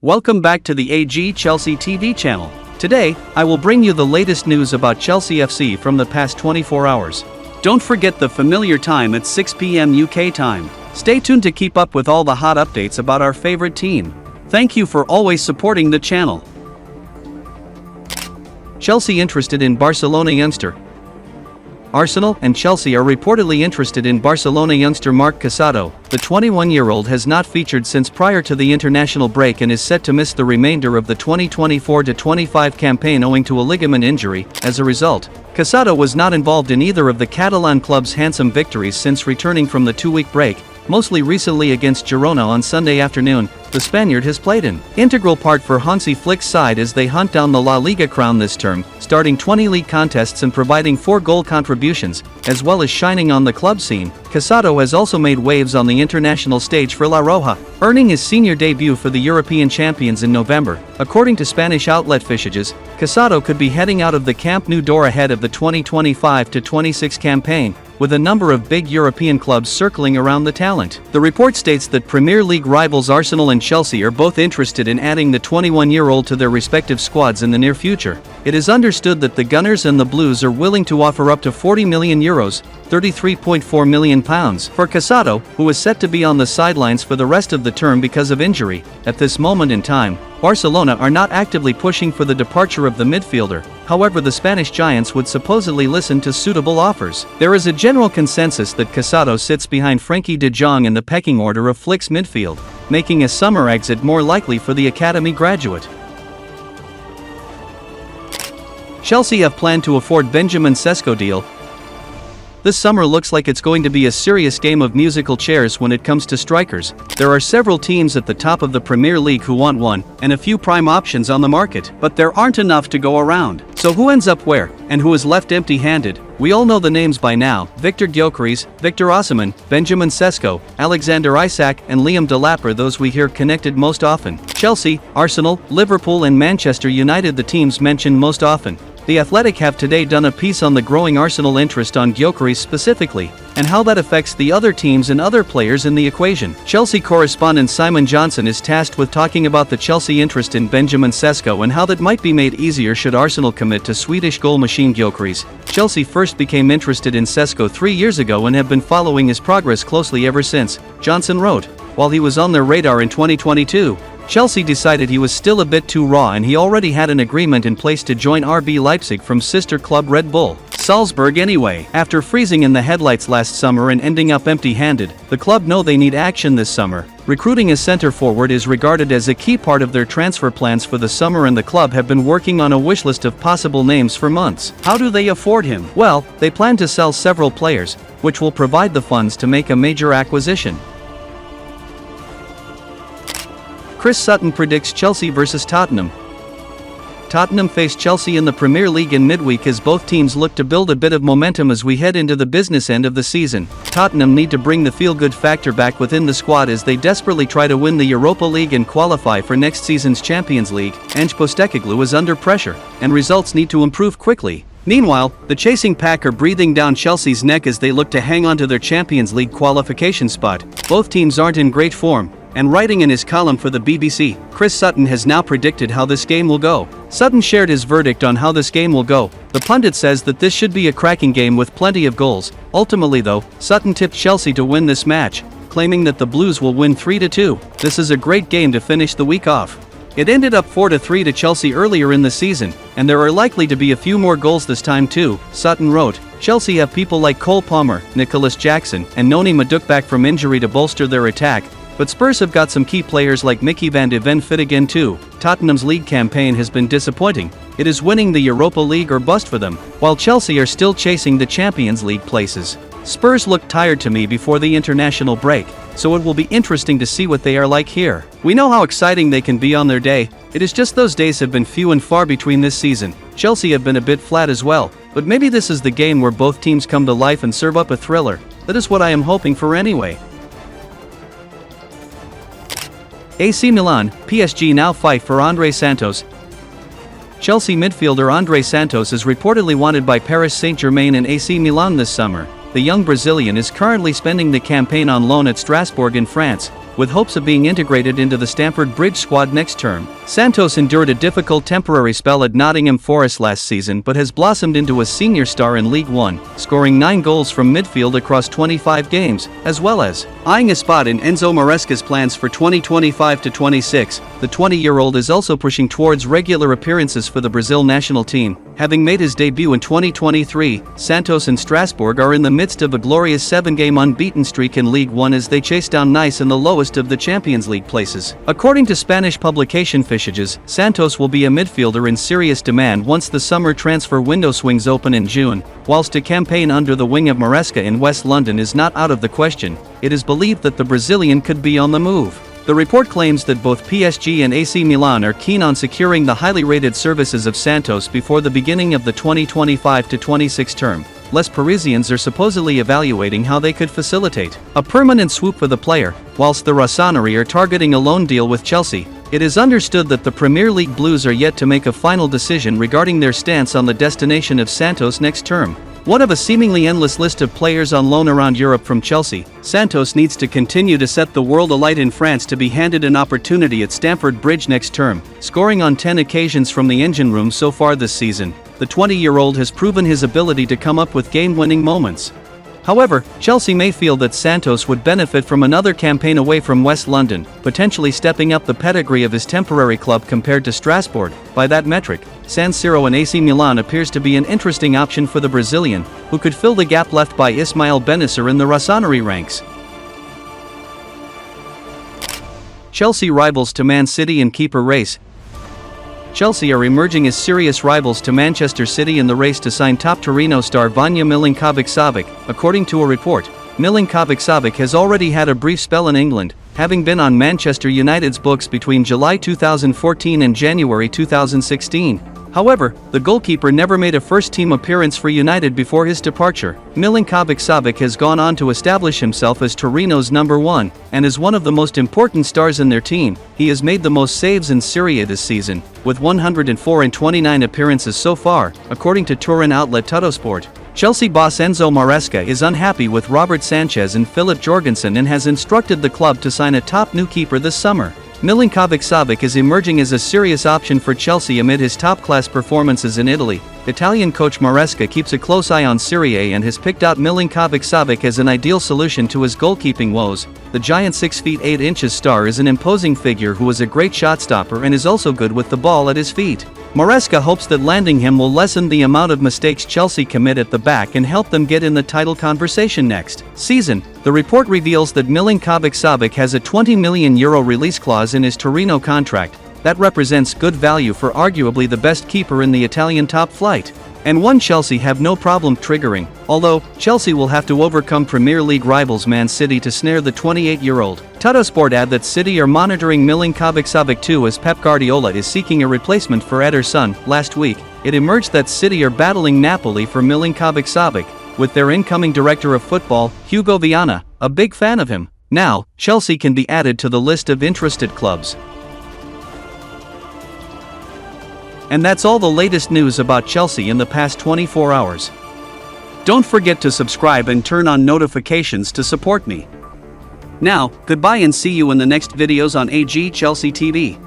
Welcome back to the AG Chelsea TV channel. Today, I will bring you the latest news about Chelsea FC from the past 24 hours. Don't forget the familiar time at 6 p.m. UK time. Stay tuned to keep up with all the hot updates about our favorite team. Thank you for always supporting the channel. Chelsea interested in Barcelona youngster. Arsenal and Chelsea are reportedly interested in Barcelona youngster Marc Casado. The 21-year-old has not featured since prior to the international break and is set to miss the remainder of the 2024-25 campaign owing to a ligament injury. As a result, Casado was not involved in either of the Catalan club's handsome victories since returning from the two-week break, mostly recently against Girona on Sunday afternoon. The Spaniard has played an integral part for Hansi Flick's side as they hunt down the La Liga crown this term, starting 20 league contests and providing 4 goal contributions, as well as shining on the club scene. Casado has also made waves on the international stage for La Roja, earning his senior debut for the European champions in November. According to Spanish outlet Fichajes, Casado could be heading out of the Camp Nou door ahead of the 2025-26 campaign, with a number of big European clubs circling around the talent. The report states that Premier League rivals Arsenal and Chelsea are both interested in adding the 21-year-old to their respective squads in the near future. It is understood that the Gunners and the Blues are willing to offer up to €40 million, £33.4 million, for Casado, who is set to be on the sidelines for the rest of the term because of injury. At this moment in time, Barcelona are not actively pushing for the departure of the midfielder. However, the Spanish giants would supposedly listen to suitable offers. There is a general consensus that Casado sits behind Frenkie de Jong in the pecking order of Flick's midfield, making a summer exit more likely for the academy graduate. Chelsea have planned to afford Benjamin Sesko deal. This summer looks like it's going to be a serious game of musical chairs when it comes to strikers. There are several teams at the top of the Premier League who want one, and a few prime options on the market, but there aren't enough to go around. So who ends up where, and who is left empty-handed? We all know the names by now: Victor Gyökeres, Victor Osimhen, Benjamin Sesko, Alexander Isak, and Liam Delap are those we hear connected most often. Chelsea, Arsenal, Liverpool and Manchester United the teams mentioned most often. The Athletic have today done a piece on the growing Arsenal interest on Gyökeres specifically, and how that affects the other teams and other players in the equation. Chelsea correspondent Simon Johnson is tasked with talking about the Chelsea interest in Benjamin Sesko and how that might be made easier should Arsenal commit to Swedish goal machine Gyökeres. Chelsea first became interested in Sesko 3 years ago and have been following his progress closely ever since, Johnson wrote. While he was on their radar in 2022, Chelsea decided he was still a bit too raw and he already had an agreement in place to join RB Leipzig from sister club Red Bull Salzburg anyway. After freezing in the headlights last summer and ending up empty-handed, the club know they need action this summer. Recruiting a center forward is regarded as a key part of their transfer plans for the summer, and the club have been working on a wish list of possible names for months. How do they afford him? Well, they plan to sell several players, which will provide the funds to make a major acquisition. Chris Sutton predicts Chelsea vs Tottenham. Tottenham face Chelsea in the Premier League in midweek as both teams look to build a bit of momentum as we head into the business end of the season. Tottenham need to bring the feel-good factor back within the squad as they desperately try to win the Europa League and qualify for next season's Champions League. Ange Postecoglou is under pressure, and results need to improve quickly. Meanwhile, the chasing pack are breathing down Chelsea's neck as they look to hang on to their Champions League qualification spot. Both teams aren't in great form, and writing in his column for the BBC, Chris Sutton has now predicted how this game will go. Sutton shared his verdict on how this game will go. The pundit says that this should be a cracking game with plenty of goals. Ultimately though, Sutton tipped Chelsea to win this match, claiming that the Blues will win 3-2. This is a great game to finish the week off. It ended up 4-3 to Chelsea earlier in the season, and there are likely to be a few more goals this time too, Sutton wrote. Chelsea have people like Cole Palmer, Nicolas Jackson, and Noni Madueke back from injury to bolster their attack, but Spurs have got some key players like Mickey van de Ven fit again too. Tottenham's league campaign has been disappointing. It is winning the Europa League or bust for them, while Chelsea are still chasing the Champions League places. Spurs looked tired to me before the international break, so it will be interesting to see what they are like here. We know how exciting they can be on their day. It is just those days have been few and far between this season. Chelsea have been a bit flat as well, but maybe this is the game where both teams come to life and serve up a thriller. That is what I am hoping for anyway. AC Milan, PSG now fight for Andrey Santos. Chelsea midfielder Andrey Santos is reportedly wanted by Paris Saint-Germain and AC Milan this summer. the young Brazilian is currently spending the campaign on loan at Strasbourg in France, with hopes of being integrated into the Stamford Bridge squad next term. Santos endured a difficult temporary spell at Nottingham Forest last season but has blossomed into a senior star in League One, scoring 9 goals from midfield across 25 games, as well as eyeing a spot in Enzo Maresca's plans for 2025-26. The 20-year-old is also pushing towards regular appearances for the Brazil national team. Having made his debut in 2023, Santos and Strasbourg are in the midst of a glorious 7-game unbeaten streak in League One as they chase down Nice in the lowest of the Champions League places. According to Spanish publication Fichages, Santos will be a midfielder in serious demand once the summer transfer window swings open in June. Whilst a campaign under the wing of Maresca in West London is not out of the question, it is believed that the Brazilian could be on the move. The report claims that both PSG and AC Milan are keen on securing the highly rated services of Santos before the beginning of the 2025-26 term. Les Parisians are supposedly evaluating how they could facilitate a permanent swoop for the player, whilst the Rossoneri are targeting a loan deal with Chelsea. It is understood that the Premier League Blues are yet to make a final decision regarding their stance on the destination of Santos next term. One of a seemingly endless list of players on loan around Europe from Chelsea, Santos needs to continue to set the world alight in France to be handed an opportunity at Stamford Bridge next term. Scoring on 10 occasions from the engine room so far this season, the 20-year-old has proven his ability to come up with game-winning moments. However, Chelsea may feel that Santos would benefit from another campaign away from West London, potentially stepping up the pedigree of his temporary club compared to Strasbourg. By that metric, San Siro and AC Milan appears to be an interesting option for the Brazilian, who could fill the gap left by Ismail Bennacer in the Rossoneri ranks. Chelsea rivals to Man City in keeper race. Chelsea are emerging as serious rivals to Manchester City in the race to sign top Torino star Vanja Milinkovic-Savic. According to a report, Milinkovic-Savic has already had a brief spell in England, having been on Manchester United's books between July 2014 and January 2016. However, the goalkeeper never made a first-team appearance for United before his departure. Milinkovic-Savic has gone on to establish himself as Torino's number 1, and is one of the most important stars in their team. He has made the most saves in Serie A this season, with 104 in 29 appearances so far, according to Turin outlet Tuttosport. Chelsea boss Enzo Maresca is unhappy with Robert Sanchez and Philip Jorgensen and has instructed the club to sign a top new keeper this summer. Milinkovic-Savic is emerging as a serious option for Chelsea amid his top-class performances in Italy. Italian coach Maresca keeps a close eye on Serie A and has picked out Milinkovic-Savic as an ideal solution to his goalkeeping woes. The giant 6 feet 8 inches star is an imposing figure who is a great shot stopper and is also good with the ball at his feet. Maresca hopes that landing him will lessen the amount of mistakes Chelsea commit at the back and help them get in the title conversation next season. The report reveals that Milinkovic-Savic has a €20 million release clause in his Torino contract. That represents good value for arguably the best keeper in the Italian top flight, and one Chelsea have no problem triggering, although Chelsea will have to overcome Premier League rivals Man City to snare the 28-year-old. Tuttosport add that City are monitoring Milinkovic-Savic too, as Pep Guardiola is seeking a replacement for Ederson. Last week, it emerged that City are battling Napoli for Milinkovic-Savic, with their incoming director of football, Hugo Viana, a big fan of him. Now, Chelsea can be added to the list of interested clubs. And that's all the latest news about Chelsea in the past 24 hours. Don't forget to subscribe and turn on notifications to support me. Now, goodbye and see you in the next videos on AG Chelsea TV.